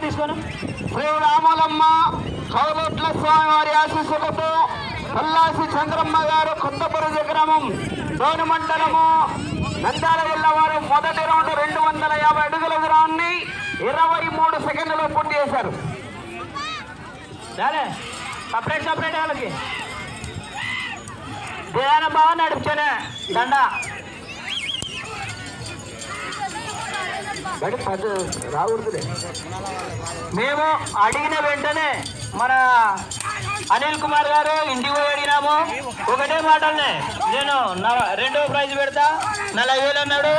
తీసుకోను. శ్రీ రామలమ్మ కౌలట్ల స్వామి వారి ఆశీస్సులతో పల్లాసి చంద్రమ్మ గారు కొత్తపురుజ గ్రామం డోను మండలము నంద్యాల జిల్లా వారు మొదటి రౌండ్ 250 అడుగుల దూరాన్ని 23 సెకండ్లలో పూర్తి చేశారు. సపరేట్ వాళ్ళకి ధ్యానం బాగా నడిపించానే దండ రాకూడదులే. మేము అడిగిన వెంటనే మన అనిల్ కుమార్ గారు ఇంటికి పోయి అడిగినాము. ఒకటే మాటలనే నేను రెండో ప్రైజ్ పెడతా 40,000 అన్నాడు.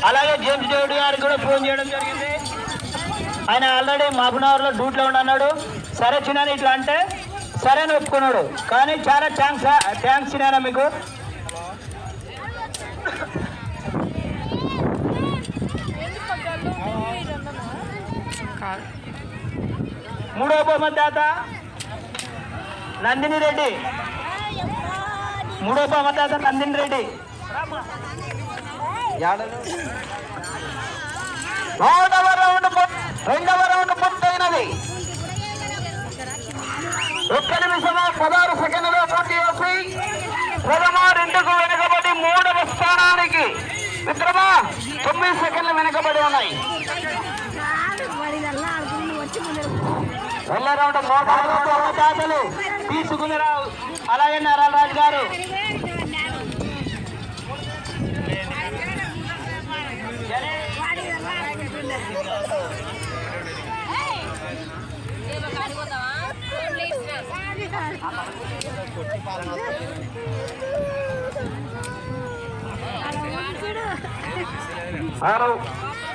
అలాగే జేమ్స్ జోడి గారికి కూడా ఫోన్ చేయడం జరిగింది. ఆయన ఆల్రెడీ మాపునవర్లో డ్యూటీలో ఉన్నాడు. సరే చిన్న ఇట్లా అంటే సరే అని ఒప్పుకున్నాడు. కానీ చాలా థ్యాంక్స్ చిన్న మీకు. మూడో బహుమతి దాత నందిని రెడ్డి. మూడో బహుమతి దాత నందిని రెడ్డి. రెండవ రౌండ్ పూర్తయినది. 1 నిమిషం 16 సెకండ్లలో పూర్తి చేసి ప్రథమ 2కు వెనుకబడి 3వ స్థానానికి మిత్రమా 9 సెకండ్లు వెనుకబడి ఉన్నాయి. వెళ్ళే రౌండ్ దాతలు తీసుకునిరావు. అలాగే నారాయణరాజు గారు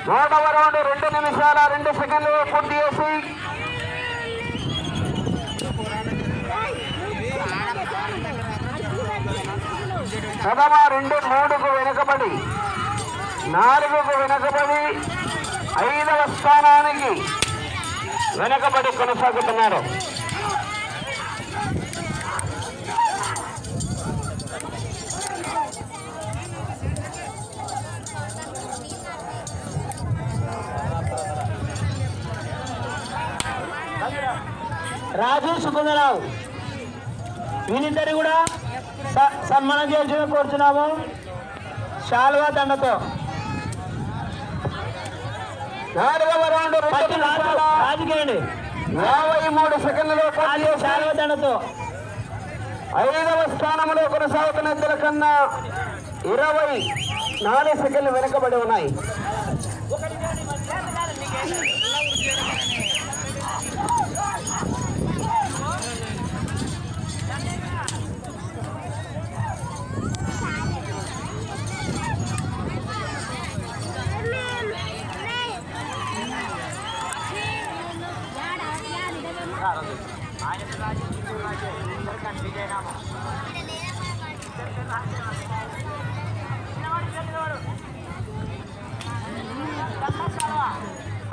మూడవ రౌండ్ 2 నిమిషాల 2 సెకండ్లు పూర్తి చేసి ప్రథమ 2 3కు వెనుకబడి 4కు వెనుకబడి 5వ స్థానానికి వెనుకబడి కొనసాగుతున్నారు. రాజు సుకుందరావు వీళ్ళిద్దరి కూడా సన్మానం చేసి కోరుతున్నాము శాల్వా దండతో. 4వ రౌండ్ రాజుకేయండి 53 సెకండ్లలో శాల్వా దండతో. 5వ స్థానంలో కొనసాగుతున్న ఇద్దరు కన్నా 24 సెకండ్లు వెనుకబడి ఉన్నాయి.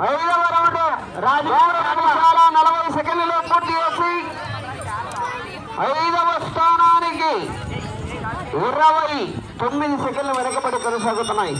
ఐదవ రౌండ్ 40 సెకండ్లలో పూర్తి చేసి 5వ స్థానానికి 29 సెకండ్లు వెనకబడి కొనసాగుతున్నాయి.